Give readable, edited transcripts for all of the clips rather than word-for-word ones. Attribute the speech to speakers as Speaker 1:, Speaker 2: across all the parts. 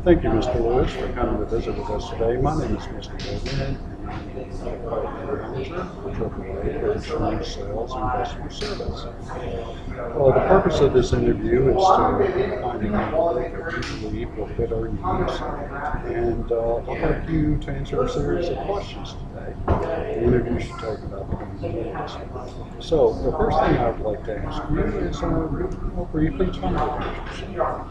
Speaker 1: Thank you, Mr. Lewis, for coming to visit with us today. My name is Mr. Goodman, and I'm the Department Manager for AAA for Insurance Sales and Customer Service. The purpose of this interview is to find a candidate that we believe will fit our needs, and I'd like you to answer a series of questions today. The interview should take about 20 minutes. So, the first thing I would like to ask you is briefly tell me about yourself.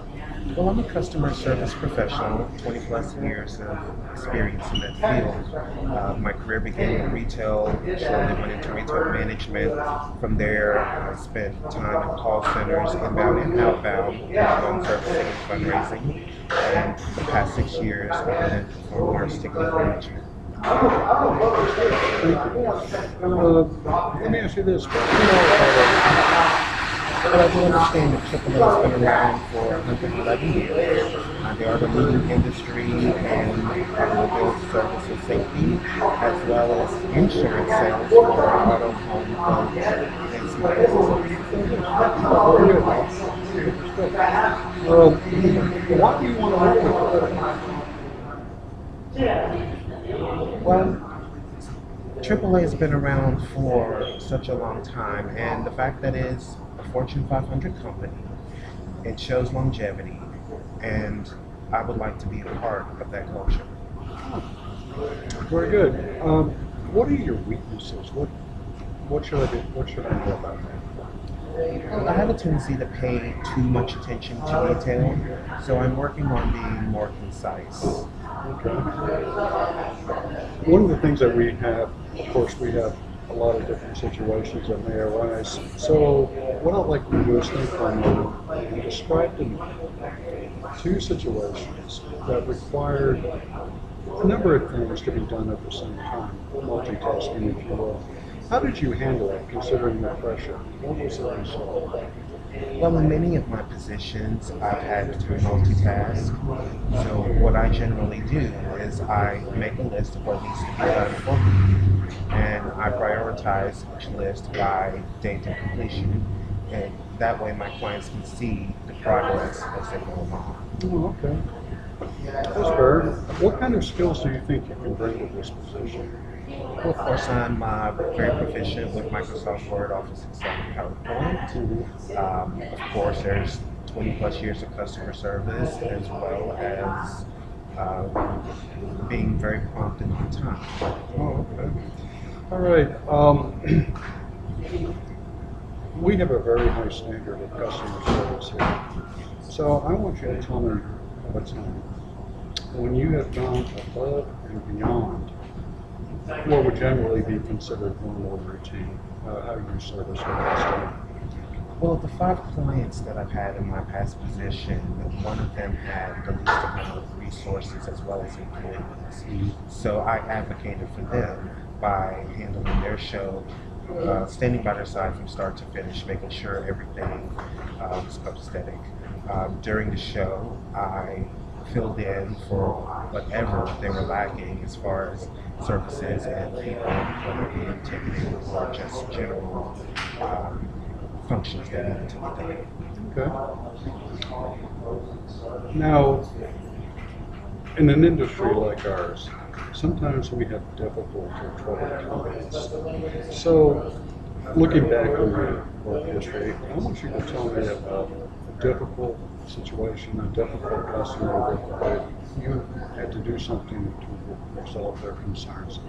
Speaker 2: Well, I'm a customer service professional, 20 plus years of experience in that field. My career began in retail, shortly went into retail management. From there, I spent time in call centers, inbound and outbound, phone servicing and fundraising. And for the past 6 years, I've been in performing stickling management.
Speaker 1: Thank you. Let me ask you this.
Speaker 2: But I do understand that AAA has been around for 111 years. They are the leading industry in automobile service and safety, as well as insurance sales for auto, home, boat, and small businesses.
Speaker 1: Why do you want to work with
Speaker 2: Well, AAA has been around for such a long time, and the fact that it's a Fortune 500 company, it shows longevity, and I would like to be a part of that culture.
Speaker 1: Very good. What are your weaknesses? What should I do? What should I know about that?
Speaker 2: Well, I have a tendency to pay too much attention to detail, so I'm working on being more concise.
Speaker 1: Okay. One of the things that we have, of course, we have a lot of different situations that may arise. So what I'd like to do is think for a moment and describe to me two situations that required a number of things to be done at the same time, multitasking, if you will. How did you handle it, considering the pressure? What was the result?
Speaker 2: Well, in many of my positions, I've had to multitask. So what I generally do is I make a list of what needs to be done for me, and I prioritize each list by date of completion, and that way my clients can see the progress as they go along.
Speaker 1: Oh, okay. That's fair. What kind of skills do you think you can bring to this position?
Speaker 2: Well, of course, I'm very proficient with Microsoft Word, Office Excel, and PowerPoint. Of course, there's 20 plus years of customer service, as well as being very prompt and on time.
Speaker 1: Oh, okay. All right. We have a very high standard of customer service here. So I want you to tell me what's on. When you have gone above and beyond what would generally be considered normal routine, how you service your customer.
Speaker 2: Well, the 5 clients that I've had in my past position, one of them had the least amount of resources as well as employees. So I advocated for them by handling their show, standing by their side from start to finish, making sure everything was copacetic. During the show, I filled in for whatever they were lacking as far as services and people, whether it be ticketing or just general functions that needed to be done.
Speaker 1: Okay. Now, in an industry like ours, sometimes we have difficult or troubled clients. So, looking back on your work history, I want you to tell me about a difficult situation, a difficult customer that you had to do something to resolve their concerns.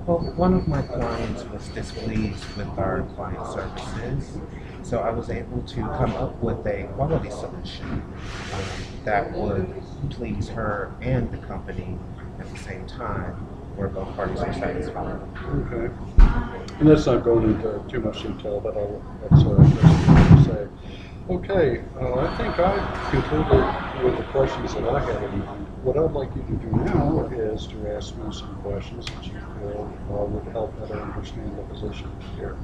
Speaker 2: Well, one of my clients was displeased with our client services, so I was able to come up with a quality solution that would please her and the company at the same time, where both parties were satisfied.
Speaker 1: Okay. And let's not go into too much detail, but that's what I say. Okay, I think I've concluded with the questions that I had in mind. What I'd like you to do now is to ask me some questions that you feel would help better understand the position here.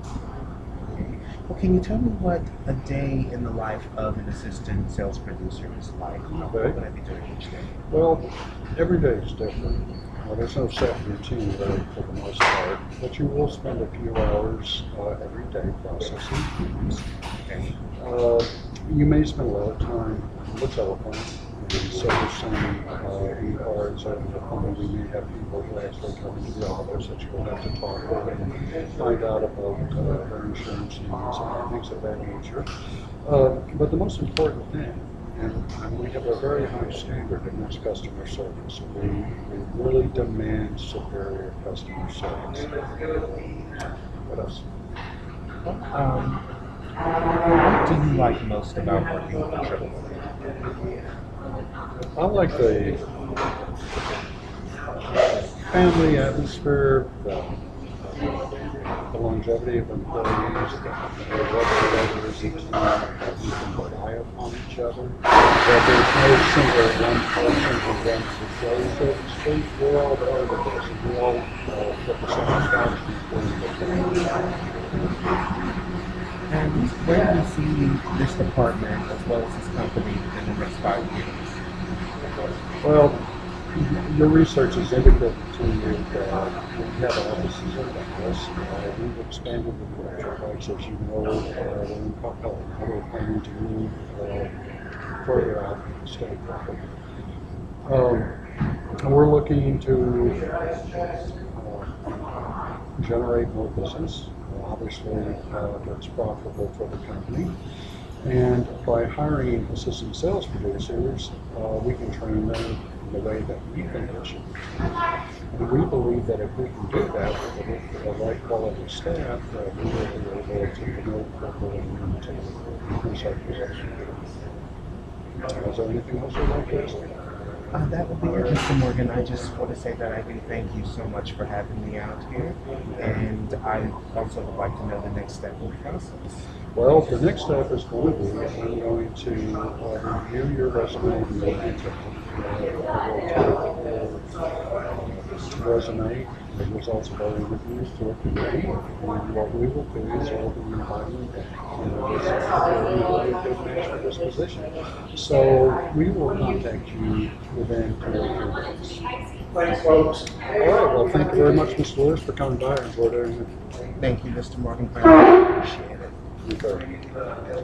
Speaker 2: Well, can you tell me what a day in the life of an assistant sales producer is like?
Speaker 1: Okay.
Speaker 2: What would I be doing each day?
Speaker 1: Well, every day is different. There's no set routine really for the most part, but you will spend a few hours every day processing leads.
Speaker 2: Okay.
Speaker 1: You may spend a lot of time on the telephone, So we're saying we are exerting upon, we may have people who actually come into the office that you'll have to talk with and find out about their insurance needs and things of that nature. But the most important thing, and we have a very high standard, and that's customer service. We really demand superior customer service. What else?
Speaker 2: What do you like most about working with AAA?
Speaker 1: I like the family atmosphere, the longevity of employees, the whatsoever is a team, that we can rely upon each other, that there's no single one person who runs the show, so to speak. We're all part of this, and we all get the satisfaction for the
Speaker 2: And where do you see this department as well as this company in the next 5 years?
Speaker 1: Well, your research has indicated to you that we have offices in Dallas. We've expanded the Metroplex, as you know, we're in Capella. We're planning to move further out in the state. We're looking to generate more business. Obviously, that's profitable for the company. And by hiring assistant sales producers, we can train them in the way that we think it should be. And we believe that if we can do that with the right quality staff, that we will be able to promote quickly and to increase our position. Is there anything else you'd like to ask?
Speaker 2: That would be it, Mr. Morgan. I just want to say that I do thank you so much for having me out here, and I also would like to know the next step in the process.
Speaker 1: Well, the next step is going to be, I'm going to review your resume in more detail. I will take your resume, the results of our interviews to a committee, and what we will do is we'll be inviting them. This is really a good match for this position. So we will contact you within 2 or 3 days.
Speaker 3: Thanks, folks.
Speaker 1: All right, well, thank you very much, Mr. Lewis, for coming by and enjoyed our interview.
Speaker 2: Thank you, Mr. Morgan. I appreciate it.
Speaker 1: Okay.